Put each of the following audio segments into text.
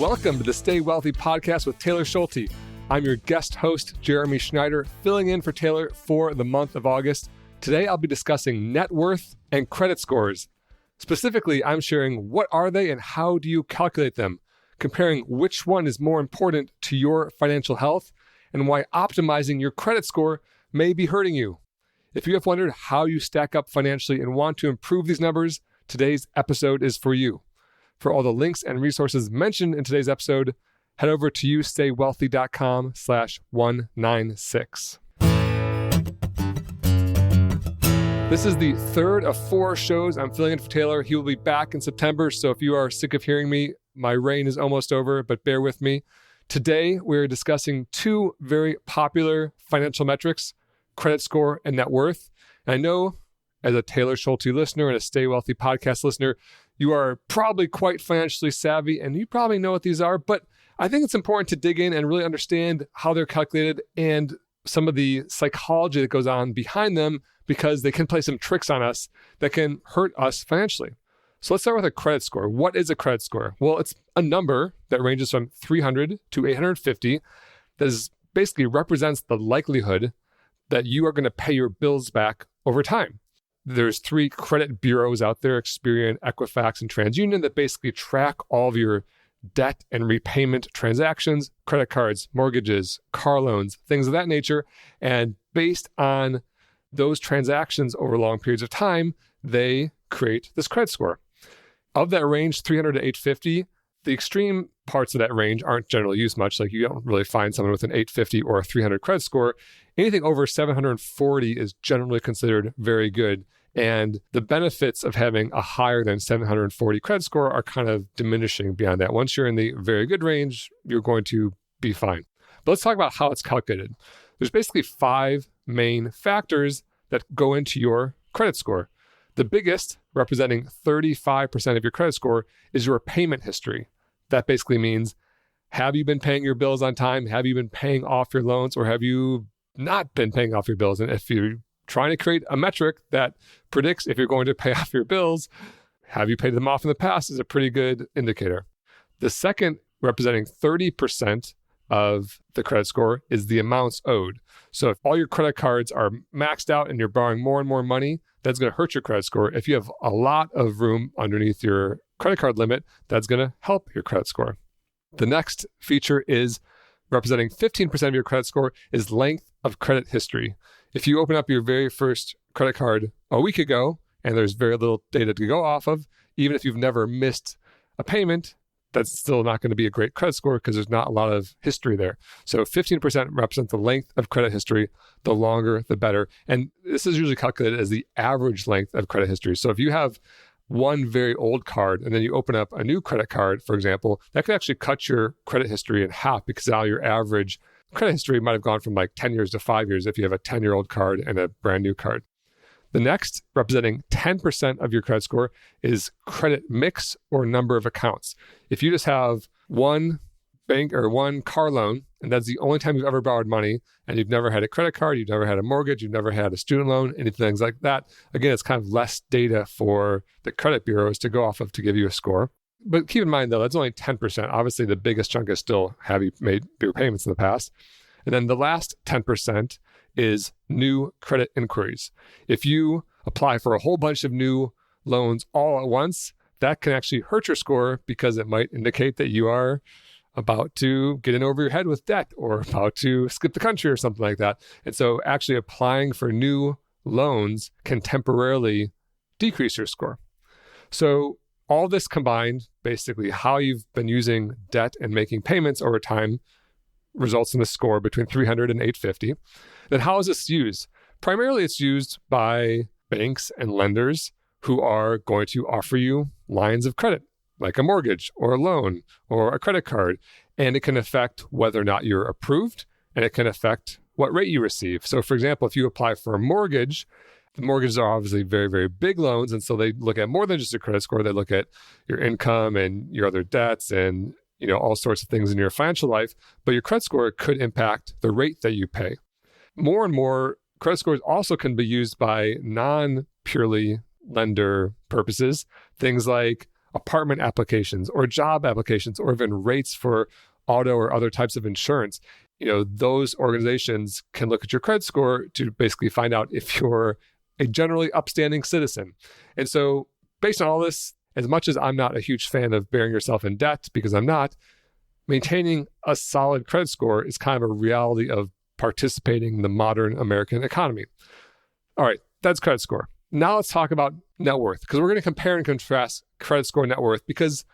Welcome to the Stay Wealthy podcast with Taylor Schulte. I'm your guest host, Jeremy Schneider, filling in for Taylor for the month of August. Today, I'll be discussing net worth and credit scores. Specifically, I'm sharing what are they and how do you calculate them, comparing which one is more important to your financial health and why optimizing your credit score may be hurting you. If you have wondered how you stack up financially and want to improve these numbers, today's episode is for you. For all the links and resources mentioned in today's episode, head over to youstaywealthy.com/196. This is the third of 4 shows I'm filling in for Taylor. He will be back in September, so if you are sick of hearing me, my reign is almost over, but bear with me. Today, we're discussing 2 very popular financial metrics, credit score and net worth. And I know as a Taylor Schulte listener and a Stay Wealthy podcast listener, you are probably quite financially savvy and you probably know what these are, but I think it's important to dig in and really understand how they're calculated and some of the psychology that goes on behind them, because they can play some tricks on us that can hurt us financially. So let's start with a credit score. What is a credit score? Well, it's a number that ranges from 300 to 850 that basically represents the likelihood that you are going to pay your bills back over time. There's 3 credit bureaus out there, Experian, Equifax, and TransUnion, that basically track all of your debt and repayment transactions, credit cards, mortgages, car loans, things of that nature. And based on those transactions over long periods of time, they create this credit score. Of that range, 300 to 850, the extreme parts of that range aren't generally used much. Like you don't really find someone with an 850 or a 300 credit score. Anything over 740 is generally considered very good. And the benefits of having a higher than 740 credit score are kind of diminishing beyond that. Once you're in the very good range, you're going to be fine. But let's talk about how it's calculated. There's basically 5 main factors that go into your credit score. The biggest, representing 35% of your credit score, is your payment history. That basically means, have you been paying your bills on time? Have you been paying off your loans, or have you not been paying off your bills? And if you're trying to create a metric that predicts if you're going to pay off your bills, have you paid them off in the past, is a pretty good indicator. The second, representing 30% of the credit score, is the amounts owed. So if all your credit cards are maxed out and you're borrowing more and more money, that's going to hurt your credit score. If you have a lot of room underneath your credit card limit, that's going to help your credit score. The next feature is, representing 15% of your credit score, is length of credit history. If you open up your very first credit card a week ago and there's very little data to go off of, even if you've never missed a payment, that's still not going to be a great credit score because there's not a lot of history there. So 15% represents the length of credit history. The longer, the better. And this is usually calculated as the average length of credit history. So if you have one very old card and then you open up a new credit card, for example, that could actually cut your credit history in half, because now your average credit history might have gone from like 10 years to 5 years if you have a 10-year-old card and a brand new card. The next, representing 10% of your credit score, is credit mix or number of accounts. If you just have one bank or one car loan, and that's the only time you've ever borrowed money, and you've never had a credit card, you've never had a mortgage, you've never had a student loan, anything like that, again, it's kind of less data for the credit bureaus to go off of to give you a score. But keep in mind, though, that's only 10%. Obviously, the biggest chunk is still, have you made bigger payments in the past? And then the last 10% is new credit inquiries. If you apply for a whole bunch of new loans all at once, that can actually hurt your score, because it might indicate that you are about to get in over your head with debt or about to skip the country or something like that. And so actually applying for new loans can temporarily decrease your score. So all this combined, basically how you've been using debt and making payments over time, results in a score between 300 and 850. Then how is this used? Primarily, it's used by banks and lenders who are going to offer you lines of credit, like a mortgage or a loan or a credit card. And it can affect whether or not you're approved, and it can affect what rate you receive. So for example, if you apply for a mortgage, the mortgages are obviously very, very big loans. And so they look at more than just your credit score. They look at your income and your other debts and all sorts of things in your financial life. But your credit score could impact the rate that you pay. More and more, credit scores also can be used by non-purely lender purposes. Things like apartment applications or job applications or even rates for auto or other types of insurance. Those organizations can look at your credit score to basically find out if you're a generally upstanding citizen. And so based on all this, as much as I'm not a huge fan of burying yourself in debt, because I'm not, maintaining a solid credit score is kind of a reality of participating in the modern American economy. All right, that's credit score. Now let's talk about net worth, because we're going to compare and contrast credit score and net worth, because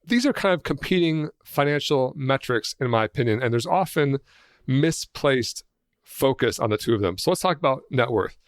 these are kind of competing financial metrics, in my opinion, and there's often misplaced focus on the two of them. So let's talk about net worth.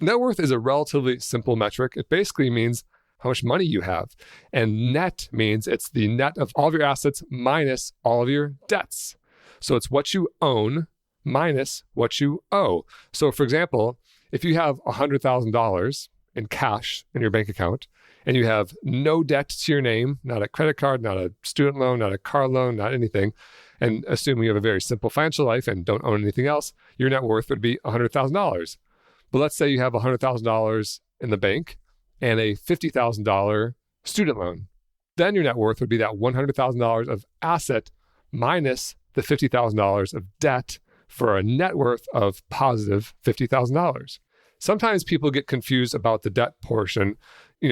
Net worth is a relatively simple metric. It basically means how much money you have. And net means it's the net of all of your assets minus all of your debts. So it's what you own minus what you owe. So for example, if you have $100,000 in cash in your bank account and you have no debt to your name, not a credit card, not a student loan, not a car loan, not anything, and assuming you have a very simple financial life and don't own anything else, your net worth would be $100,000. But let's say you have $100,000 in the bank and a $50,000 student loan. Then your net worth would be that $100,000 of asset minus the $50,000 of debt for a net worth of positive $50,000. Sometimes people get confused about the debt portion,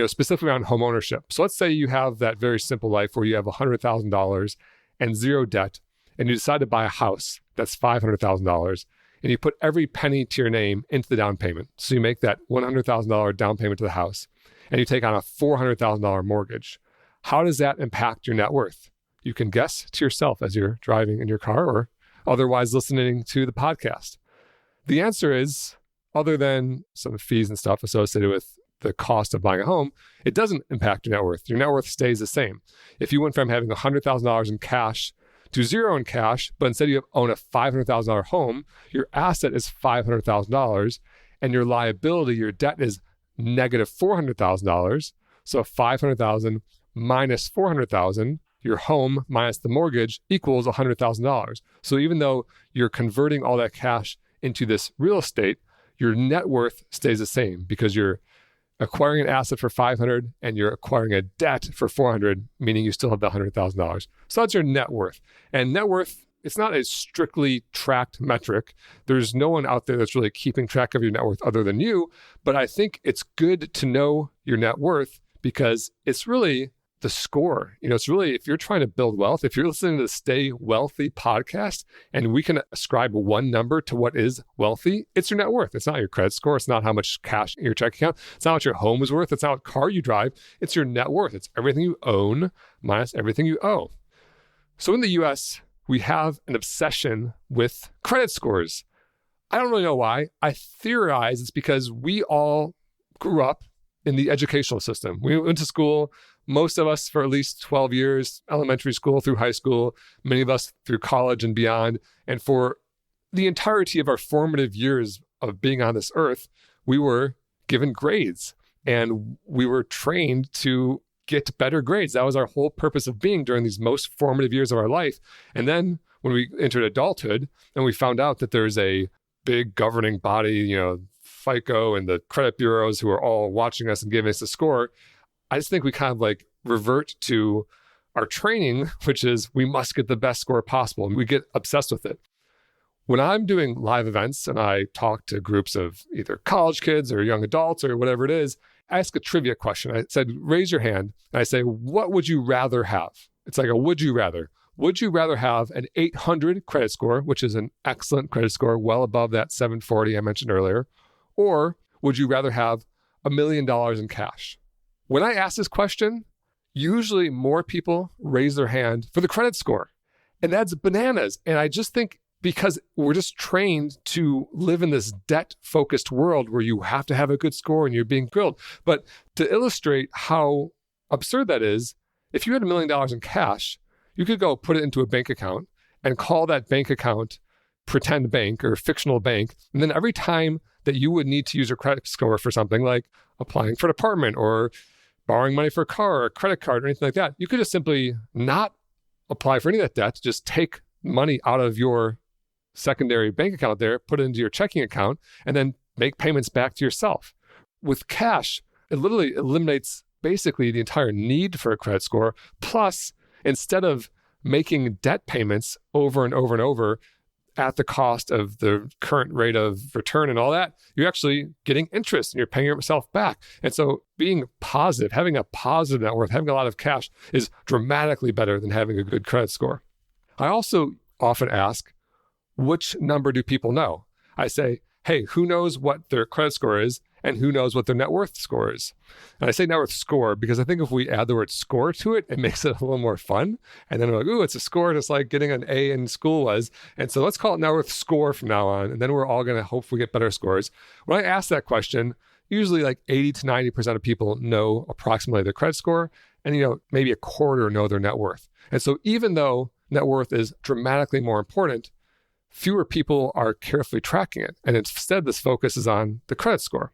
specifically around home ownership. So let's say you have that very simple life where you have $100,000 and zero debt, and you decide to buy a house that's $500,000, and you put every penny to your name into the down payment. So you make that $100,000 down payment to the house, and you take on a $400,000 mortgage. How does that impact your net worth? You can guess to yourself as you're driving in your car or otherwise listening to the podcast. The answer is, other than some fees and stuff associated with the cost of buying a home, it doesn't impact your net worth. Your net worth stays the same. If you went from having $100,000 in cash to zero in cash, but instead you own a $500,000 home, your asset is $500,000 and your liability, your debt is negative $400,000. So $500,000 minus $400,000, your home minus the mortgage equals $100,000. So even though you're converting all that cash into this real estate, your net worth stays the same because you're acquiring an asset for $500 and you're acquiring a debt for $400, meaning you still have the $100,000. So that's your net worth. And net worth, it's not a strictly tracked metric. There's no one out there that's really keeping track of your net worth other than you. But I think it's good to know your net worth because it's really the score. It's really, if you're trying to build wealth, if you're listening to the Stay Wealthy podcast and we can ascribe one number to what is wealthy, it's your net worth. It's not your credit score. It's not how much cash in your checking account. It's not what your home is worth. It's not what car you drive. It's your net worth. It's everything you own minus everything you owe. So in the US, we have an obsession with credit scores. I don't really know why. I theorize it's because we all grew up in the educational system. We went to school, most of us for at least 12 years, elementary school through high school, many of us through college and beyond. And for the entirety of our formative years of being on this earth, we were given grades and we were trained to get better grades. That was our whole purpose of being during these most formative years of our life. And then when we entered adulthood and we found out that there's a big governing body, FICO and the credit bureaus who are all watching us and giving us a score, I just think we kind of revert to our training, which is we must get the best score possible. And we get obsessed with it. When I'm doing live events and I talk to groups of either college kids or young adults or whatever it is, I ask a trivia question. I said, raise your hand. And I say, what would you rather have? It's like a would you rather. Would you rather have an 800 credit score, which is an excellent credit score, well above that 740 I mentioned earlier, or would you rather have $1 million in cash? When I ask this question, usually more people raise their hand for the credit score. And that's bananas. And I just think because we're just trained to live in this debt-focused world where you have to have a good score and you're being grilled. But to illustrate how absurd that is, if you had $1 million in cash, you could go put it into a bank account and call that bank account pretend bank or fictional bank. And then every time that you would need to use your credit score for something like applying for an apartment or borrowing money for a car or a credit card or anything like that, you could just simply not apply for any of that debt, just take money out of your secondary bank account there, put it into your checking account, and then make payments back to yourself. With cash, it literally eliminates basically the entire need for a credit score. Plus, instead of making debt payments over and over and over at the cost of the current rate of return and all that, you're actually getting interest and you're paying yourself back. And so being positive, having a positive net worth, having a lot of cash is dramatically better than having a good credit score. I also often ask, which number do people know? I say, hey, who knows what their credit score is and who knows what their net worth score is? And I say net worth score because I think if we add the word score to it, it makes it a little more fun. And then we're like, ooh, it's a score just like getting an A in school was. And so let's call it net worth score from now on. And then we're all going to hopefully get better scores. When I ask that question, usually like 80 to 90% of people know approximately their credit score. And, maybe a quarter know their net worth. And so even though net worth is dramatically more important, fewer people are carefully tracking it. And instead, this focus is on the credit score.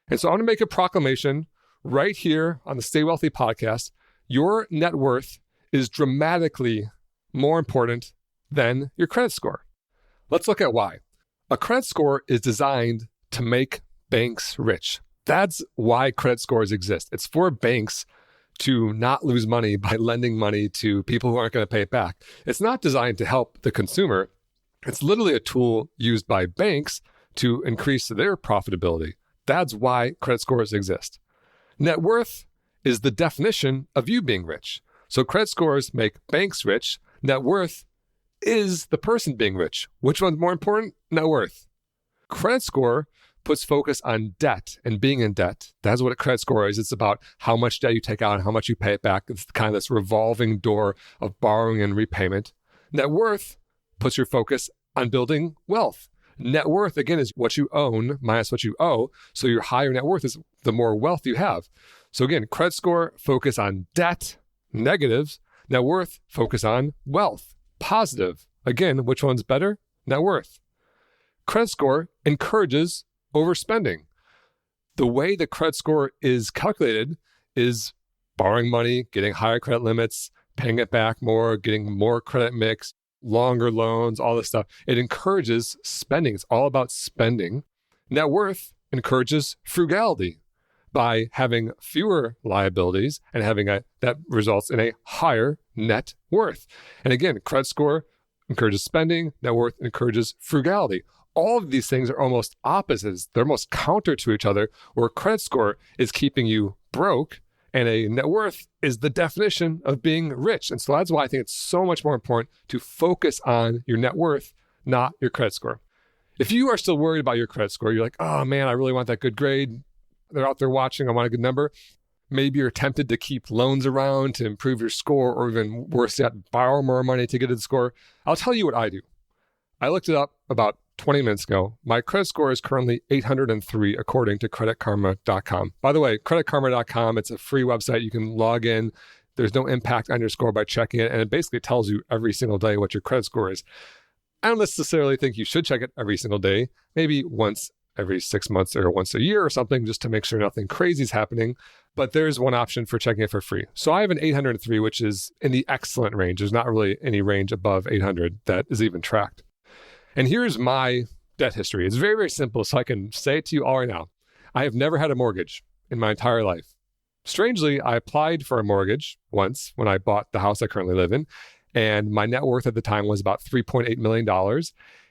And so I want to make a proclamation right here on the Stay Wealthy podcast. Your net worth is dramatically more important than your credit score. Let's look at why. A credit score is designed to make banks rich. That's why credit scores exist. It's for banks to not lose money by lending money to people who aren't going to pay it back. It's not designed to help the consumer. It's literally a tool used by banks to increase their profitability. That's why credit scores exist. Net worth is the definition of you being rich. So credit scores make banks rich. Net worth is the person being rich. Which one's more important? Net worth. Credit score puts focus on debt and being in debt. That's what a credit score is. It's about how much debt you take out and how much you pay it back. It's kind of this revolving door of borrowing and repayment. Net worth puts your focus on building wealth. Net worth, again, is what you own minus what you owe. So your higher net worth is the more wealth you have. So again, credit score, focus on debt, negatives. Net worth, focus on wealth, positive. Again, which one's better? Net worth. Credit score encourages overspending. The way the credit score is calculated is borrowing money, getting higher credit limits, paying it back more, getting more credit mix, longer loans, all this stuff. It encourages spending. It's all about spending. Net worth encourages frugality by having fewer liabilities and having that results in a higher net worth. And again, credit score encourages spending. Net worth encourages frugality. All of these things are almost opposites. They're almost counter to each other, where credit score is keeping you broke and a net worth is the definition of being rich. And so that's why I think it's so much more important to focus on your net worth, not your credit score. If you are still worried about your credit score, you're like, oh man, I really want that good grade. They're out there watching, I want a good number. Maybe you're tempted to keep loans around to improve your score, or even worse yet, borrow more money to get a score. I'll tell you what I do. I looked it up about 20 minutes ago. My credit score is currently 803 according to creditkarma.com. By the way, creditkarma.com, it's a free website. You can log in. There's no impact on your score by checking it. And it basically tells you every single day what your credit score is. I don't necessarily think you should check it every single day, maybe once every 6 months or once a year or something, just to make sure nothing crazy is happening. But there's one option for checking it for free. So I have an 803, which is in the excellent range. There's not really any range above 800 that is even tracked. And here's my debt history. It's very, very simple, so I can say it to you all right now. I have never had a mortgage in my entire life. Strangely, I applied for a mortgage once when I bought the house I currently live in, and my net worth at the time was about $3.8 million,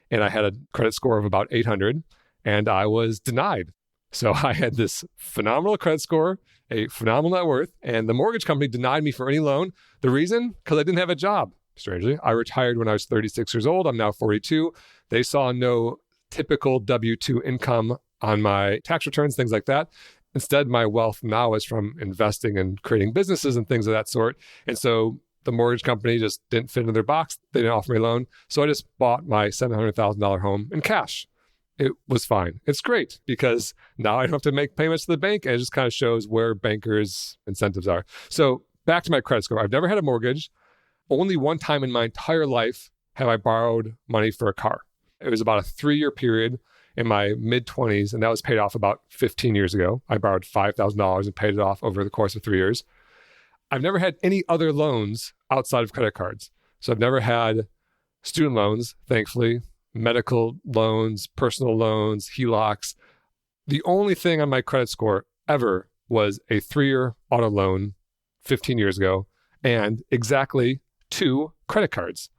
and I had a credit score of about 800, and I was denied. So I had this phenomenal credit score, a phenomenal net worth, and the mortgage company denied me for any loan. The reason? Because I didn't have a job. Strangely, I retired when I was 36 years old. I'm now 42. They saw no typical W-2 income on my tax returns, things like that. Instead, my wealth now is from investing and creating businesses and things of that sort. And so the mortgage company just didn't fit into their box. They didn't offer me a loan. So I just bought my $700,000 home in cash. It was fine. It's great because now I don't have to make payments to the bank, and it just kind of shows where bankers' incentives are. So back to my credit score. I've never had a mortgage. Only one time in my entire life have I borrowed money for a car. It was about a 3-year period in my mid-20s, and that was paid off about 15 years ago. I borrowed $5,000 and paid it off over the course of 3 years. I've never had any other loans outside of credit cards. So I've never had student loans, thankfully, medical loans, personal loans, HELOCs. The only thing on my credit score ever was a 3-year auto loan 15 years ago and exactly 2 credit cards.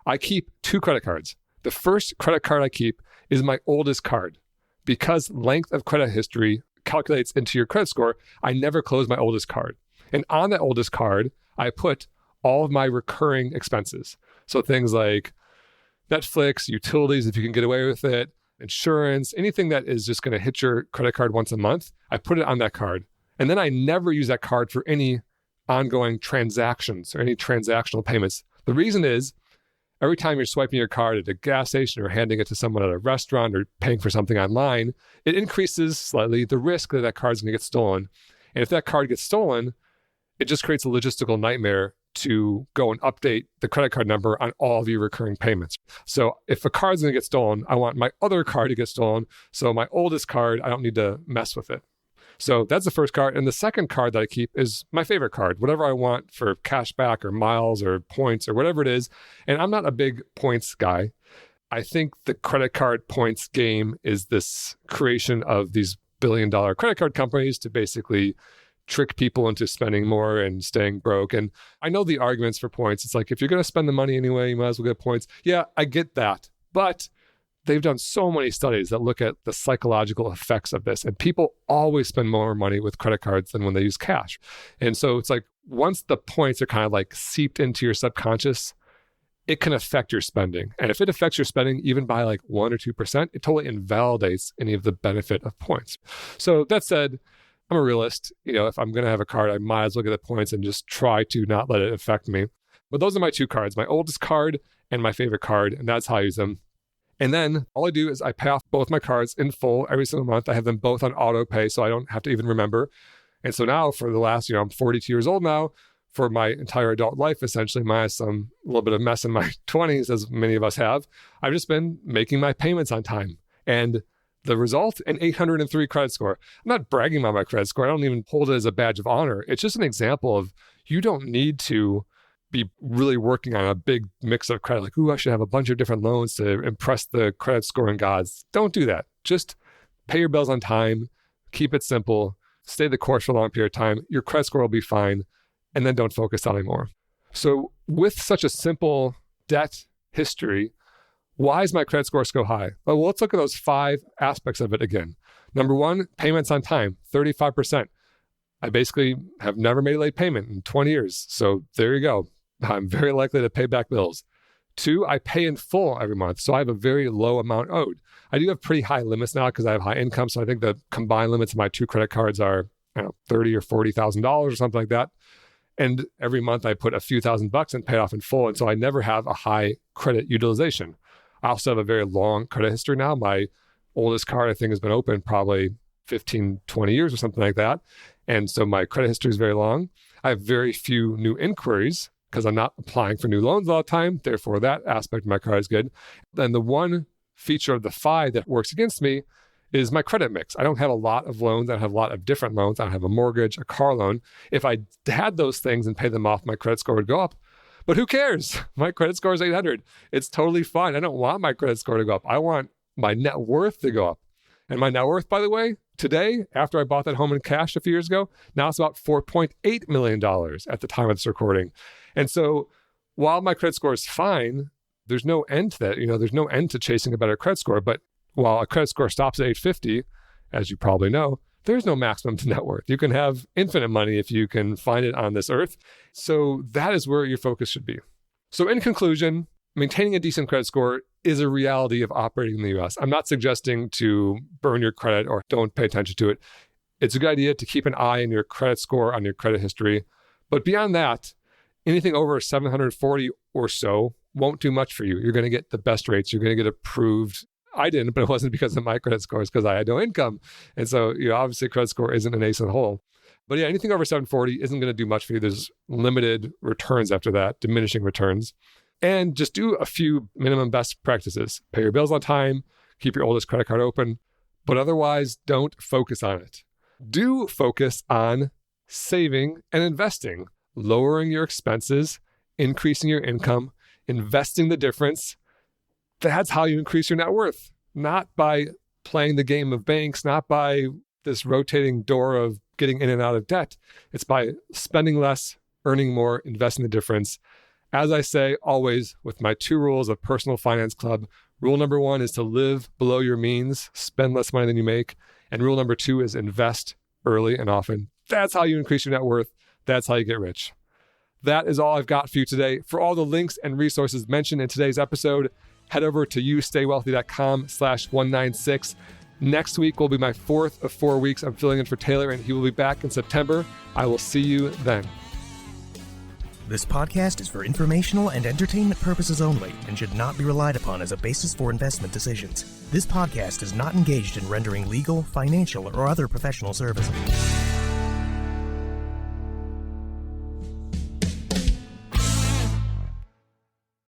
I keep 2 credit cards. The first credit card I keep is my oldest card. Because length of credit history calculates into your credit score, I never close my oldest card. And on that oldest card, I put all of my recurring expenses. So things like Netflix, utilities, if you can get away with it, insurance, anything that is just going to hit your credit card once a month, I put it on that card. And then I never use that card for any ongoing transactions or any transactional payments. The reason is, every time you're swiping your card at a gas station or handing it to someone at a restaurant or paying for something online, it increases slightly the risk that that card's going to get stolen. And if that card gets stolen, it just creates a logistical nightmare to go and update the credit card number on all of your recurring payments. So if a card's going to get stolen, I want my other card to get stolen. So my oldest card, I don't need to mess with it. So that's the first card. And the second card that I keep is my favorite card, whatever I want for cash back or miles or points or whatever it is. And I'm not a big points guy. I think the credit card points game is this creation of these billion-dollar credit card companies to basically trick people into spending more and staying broke. And I know the arguments for points. It's like, if you're going to spend the money anyway, you might as well get points. Yeah, I get that. But they've done so many studies that look at the psychological effects of this. And people always spend more money with credit cards than when they use cash. And so it's like, once the points are kind of like seeped into your subconscious, it can affect your spending. And if it affects your spending even by like 1 or 2%, it totally invalidates any of the benefit of points. So that said, I'm a realist. If I'm going to have a card, I might as well get the points and just try to not let it affect me. But those are my 2 cards, my oldest card and my favorite card. And that's how I use them. And then all I do is I pay off both my cards in full every single month. I have them both on auto pay, so I don't have to even remember. And so now for the last, I'm 42 years old now, for my entire adult life, essentially, minus a little bit of mess in my 20s, as many of us have, I've just been making my payments on time. And the result, an 803 credit score. I'm not bragging about my credit score. I don't even hold it as a badge of honor. It's just an example of, you don't need to be really working on a big mix of credit. Like, I should have a bunch of different loans to impress the credit scoring gods. Don't do that. Just pay your bills on time. Keep it simple. Stay the course for a long period of time. Your credit score will be fine. And then don't focus on it anymore. So with such a simple debt history, why is my credit score so high? Well, let's look at those 5 aspects of it again. Number 1, payments on time, 35%. I basically have never made a late payment in 20 years. So there you go. I'm very likely to pay back bills. 2, I pay in full every month. So I have a very low amount owed. I do have pretty high limits now because I have high income. So I think the combined limits of my 2 credit cards are $30,000 or $40,000 or something like that. And every month I put a few $1,000s and pay off in full. And so I never have a high credit utilization. I also have a very long credit history now. My oldest card, I think, has been open probably 15, 20 years or something like that. And so my credit history is very long. I have very few new inquiries because I'm not applying for new loans all the time. Therefore, that aspect of my card is good. Then the one feature of the 5 that works against me is my credit mix. I don't have a lot of loans. I don't have a lot of different loans. I don't have a mortgage, a car loan. If I had those things and paid them off, my credit score would go up. But who cares? My credit score is 800. It's totally fine. I don't want my credit score to go up. I want my net worth to go up. And my net worth, by the way, today, after I bought that home in cash a few years ago, now it's about $4.8 million at the time of this recording. And so while my credit score is fine, there's no end to that. There's no end to chasing a better credit score. But while a credit score stops at 850, as you probably know, there's no maximum to net worth. You can have infinite money if you can find it on this earth. So that is where your focus should be. So in conclusion, maintaining a decent credit score is a reality of operating in the US. I'm not suggesting to burn your credit or don't pay attention to it. It's a good idea to keep an eye on your credit score, on your credit history. But beyond that, anything over 740 or so won't do much for you. You're going to get the best rates. You're going to get approved. I didn't, but it wasn't because of my credit scores, because I had no income. And so, obviously credit score isn't an ace in the hole. But yeah, anything over 740 isn't going to do much for you. There's limited returns after that, diminishing returns. And just do a few minimum best practices. Pay your bills on time, keep your oldest credit card open, but otherwise don't focus on it. Do focus on saving and investing, lowering your expenses, increasing your income, investing the difference. That's how you increase your net worth, not by playing the game of banks, not by this rotating door of getting in and out of debt. It's by spending less, earning more, investing the difference. As I say always with my 2 rules of Personal Finance Club, rule number 1 is to live below your means, spend less money than you make. And rule number 2 is invest early and often. That's how you increase your net worth. That's how you get rich. That is all I've got for you today. For all the links and resources mentioned in today's episode, head over to youstaywealthy.com/196. Next week will be my 4th of 4 weeks. I'm filling in for Taylor, and he will be back in September. I will see you then. This podcast is for informational and entertainment purposes only and should not be relied upon as a basis for investment decisions. This podcast is not engaged in rendering legal, financial, or other professional services.